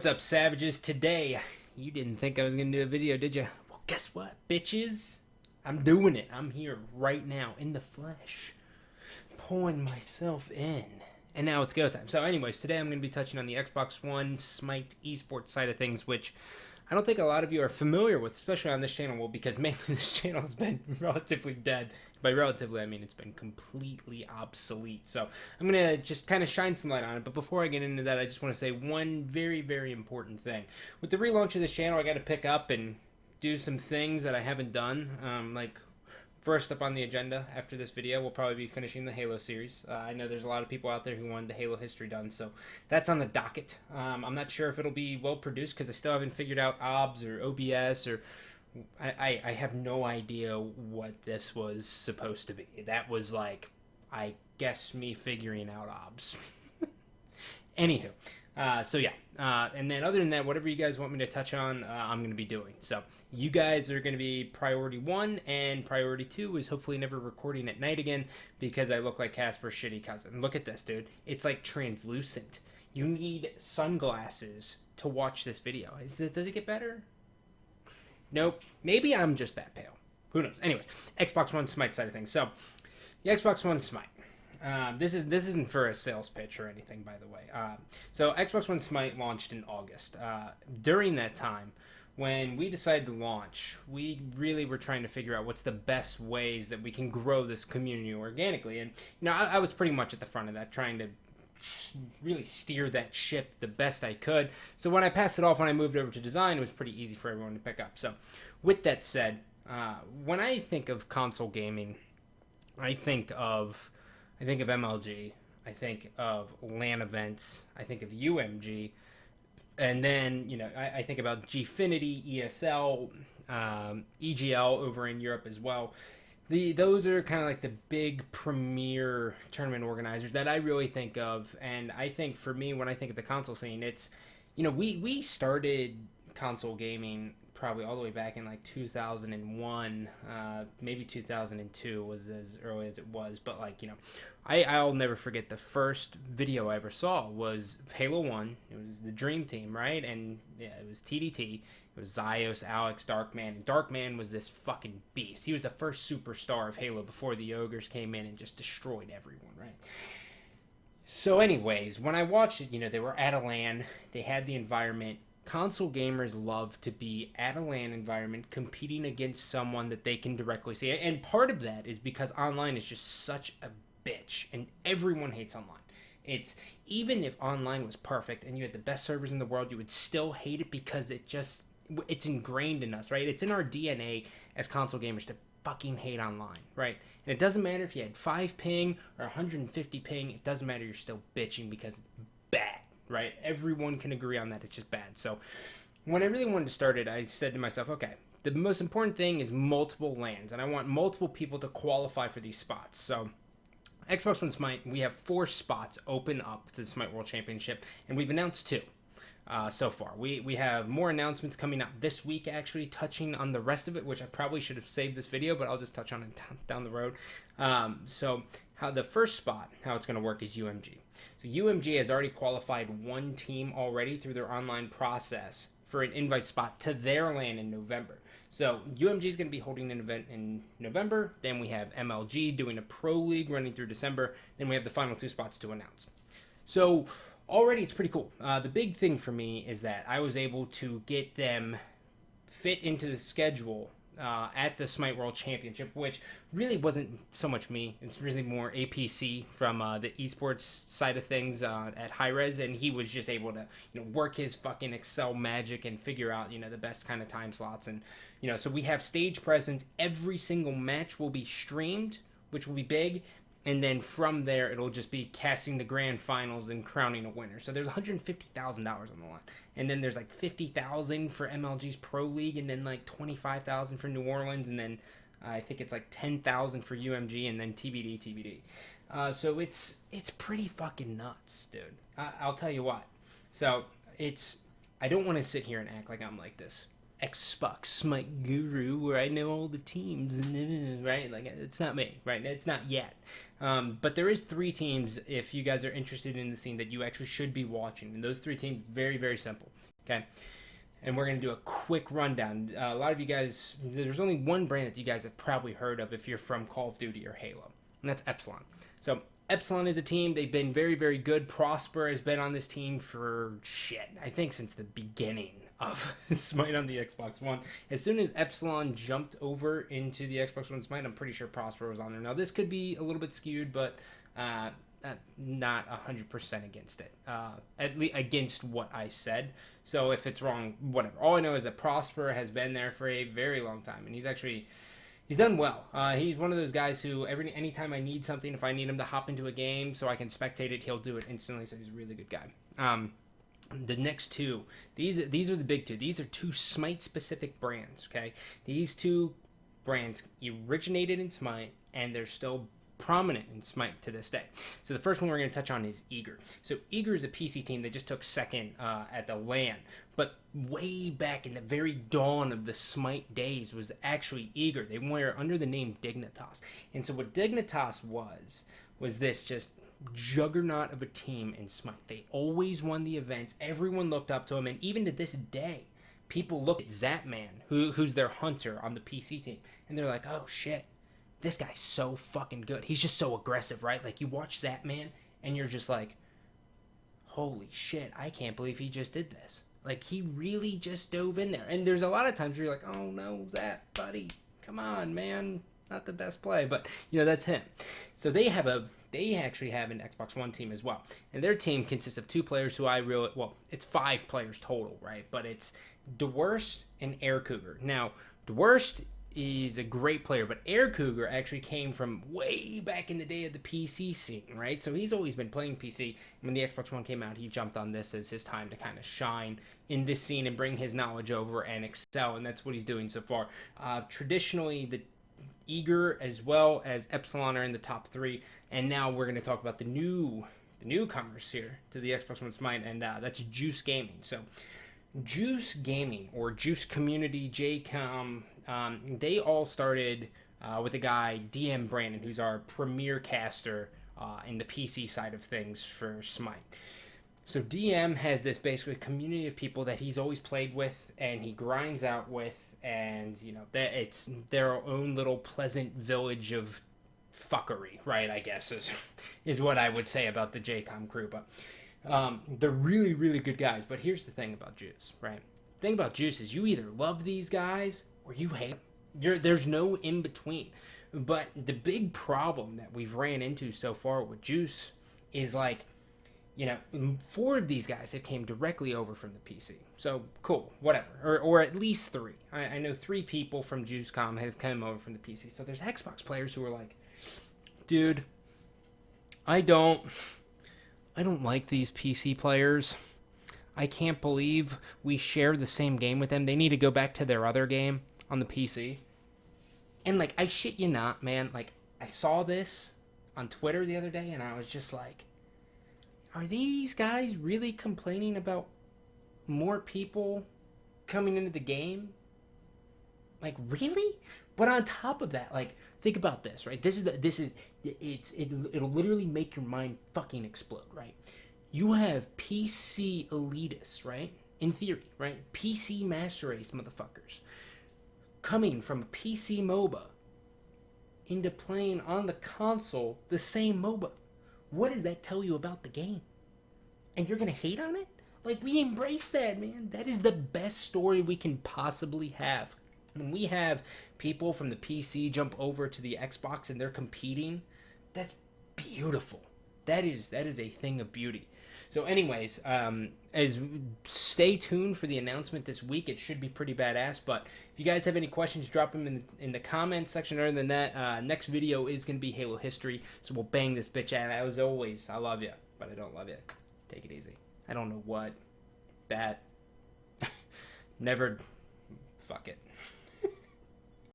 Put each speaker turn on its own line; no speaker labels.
What's up, savages? Today, you didn't think I was gonna do a video, did you? Well, guess what, bitches? I'm doing it. I'm here right now in the flesh, pulling myself in. And now it's go time. So anyways, today I'm going to be touching on the Xbox One Smite eSports side of things, which I don't think a lot of you are familiar with, especially on this channel. Well, because mainly this channel has been relatively dead. By relatively, I mean it's been completely obsolete. So I'm going to just kind of shine some light on it. But before I get into that, I just want to say one very, very important thing. With the relaunch of this channel, I got to pick up and do some things that I haven't done. First up on the agenda after this video, we'll probably be finishing the Halo series. I know there's a lot of people out there who wanted the Halo history done, so that's on the docket. I'm not sure if it'll be well produced because I still haven't figured out OBS or OBS or I have no idea what this was supposed to be. That was like, I guess, me figuring out OBS. Anywho, and then other than that, whatever you guys want me to touch on, I'm going to be doing. So you guys are going to be priority 1, and priority 2 is hopefully never recording at night again because I look like Casper's shitty cousin. Look at this, dude. It's like translucent. You need sunglasses to watch this video. Does it get better? Nope. Maybe I'm just that pale. Who knows? Anyways, Xbox One Smite side of things. So the Xbox One Smite. This isn't for a sales pitch or anything, by the way. So Xbox One Smite launched in August. During that time, when we decided to launch, we really were trying to figure out what's the best ways that we can grow this community organically. And I was pretty much at the front of that, trying to really steer that ship the best I could. So when I passed it off, when I moved over to design, it was pretty easy for everyone to pick up. So with that said, when I think of console gaming, I think of MLG, I think of LAN events, I think of UMG, and then, I think about Gfinity, ESL, EGL over in Europe as well. Those are kind of like the big premier tournament organizers that I really think of, and I think for me, when I think of the console scene, it's, we started console gaming probably all the way back in like 2001, maybe 2002 was as early as it was. But I'll never forget the first video I ever saw was Halo 1. It was the Dream Team, right? And yeah, it was TDT. It was Zyos, Alex, Darkman. And Darkman was this fucking beast. He was the first superstar of Halo before the Ogres came in and just destroyed everyone, right? So anyways, when I watched it, they were at a LAN. They had the environment. Console gamers love to be at a LAN environment competing against someone that they can directly see. And part of that is because online is just such a bitch and everyone hates online. It's, even if online was perfect and you had the best servers in the world, you would still hate it because it's ingrained in us, right? It's in our DNA as console gamers to fucking hate online, right? And it doesn't matter if you had 5 ping or 150 ping, it doesn't matter, you're still bitching because it's bad. Right? Everyone can agree on that. It's just bad. So when I really wanted to start it, I said to myself, okay, the most important thing is multiple LANs, and I want multiple people to qualify for these spots. So Xbox One Smite, we have 4 spots open up to the Smite World Championship, and we've announced 2 so far. We have more announcements coming up this week, actually, touching on the rest of it, which I probably should have saved this video, but I'll just touch on it down the road. So how the first spot, how it's going to work is UMG. So UMG has already qualified 1 team already through their online process for an invite spot to their LAN in November. So UMG is going to be holding an event in November. Then we have MLG doing a pro league running through December. Then we have the final 2 spots to announce. So already it's pretty cool. The big thing for me is that I was able to get them fit into the schedule at the Smite World Championship, which really wasn't so much me. It's really more APC from the eSports side of things at High Res, and he was just able to work his fucking Excel magic and figure out the best kind of time slots. And so we have stage presence. Every single match will be streamed, which will be big. And then from there, it'll just be casting the grand finals and crowning a winner. So there's $150,000 on the line. And then there's like $50,000 for MLG's Pro League, and then like $25,000 for New Orleans, and then I think it's like $10,000 for UMG, and then TBD. So it's pretty fucking nuts, dude. I'll tell you what. So I don't want to sit here and act like I'm like this Xbox Smite guru where I know all the teams, right? Like, it's not me, right? It's not yet. But there is 3 teams, if you guys are interested in the scene, that you actually should be watching. And those 3 teams, very, very simple, okay? And we're going to do a quick rundown. A lot of you guys, there's only one brand that you guys have probably heard of if you're from Call of Duty or Halo, and that's Epsilon. So Epsilon is a team. They've been very, very good. Prosper has been on this team for I think since the beginning of Smite on the Xbox One. As soon as Epsilon jumped over into the Xbox One Smite, I'm pretty sure Prosper was on there. Now, this could be a little bit skewed, but not 100% against it. At least against what I said. So if it's wrong, whatever. All I know is that Prosper has been there for a very long time, and he's done well. He's one of those guys who anytime I need something, if I need him to hop into a game so I can spectate it, he'll do it instantly. So he's a really good guy. The next 2, these are the big 2. These are 2 Smite-specific brands. Okay, these 2 brands originated in Smite, and they're still prominent in Smite to this day. So the first one we're going to touch on is Eager. So Eager is a PC team. They just took second at the LAN, but way back in the very dawn of the Smite days was actually Eager. They were under the name Dignitas. And so what Dignitas was this just juggernaut of a team in Smite. They always won the events. Everyone looked up to them, and even to this day, people look at Zapman, who's their hunter on the PC team, and they're like, oh shit, this guy's so fucking good. He's just so aggressive, right? Like, you watch Zapman, and you're just like, holy shit, I can't believe he just did this. Like, he really just dove in there. And there's a lot of times where you're like, oh no, Zap, buddy, come on, man. Not the best play, but, that's him. So they actually have an Xbox One team as well. And their team consists of 2 players who it's 5 players total, right? But it's DeWorst and Air Cougar. Now, DeWorst is a great player, but Air Cougar actually came from way back in the day of the PC scene, right? So he's always been playing PC. When the Xbox One came out, he jumped on this as his time to kind of shine in this scene and bring his knowledge over and excel, and that's what he's doing so far. Traditionally, the Eager as well as Epsilon are in the top 3, and now we're going to talk about the newcomers here to the Xbox One Smite, and that's Juice Gaming. So Juice Gaming, or Juice Community, JCOM, they all started with a guy, DM Brandon, who's our premier caster in the PC side of things for Smite. So DM has this basically community of people that he's always played with and he grinds out with, and that it's their own little pleasant village of fuckery, right? I guess is what I would say about the JCOM crew. But they're really, really good guys. But here's the thing about Juice, right? The thing about Juice is you either love these guys or you hate them. There's no in between. But the big problem that we've ran into so far with Juice is 4 of these guys have came directly over from the PC. So, cool, whatever. Or at least 3. I know 3 people from JuiceCom have come over from the PC. So there's Xbox players who are like, dude, I don't like these PC players. I can't believe we share the same game with them. They need to go back to their other game on the PC. And, I shit you not, man. I saw this on Twitter the other day, and I was just like, are these guys really complaining about more people coming into the game? Really? But on top of that, think about this, right? It'll literally make your mind fucking explode, right? You have PC elitists, right? In theory, right? PC master race motherfuckers coming from a PC MOBA into playing on the console the same MOBA. What does that tell you about the game? And you're going to hate on it? We embrace that, man. That is the best story we can possibly have. When we have people from the PC jump over to the Xbox and they're competing, that's beautiful. That is a thing of beauty. So anyways, stay tuned for the announcement this week. It should be pretty badass. But if you guys have any questions, drop them in the comments section. Other than that, next video is going to be Halo history. So we'll bang this bitch out. As always, I love you, but I don't love you. Take it easy. I don't know what. That. Never. Fuck it.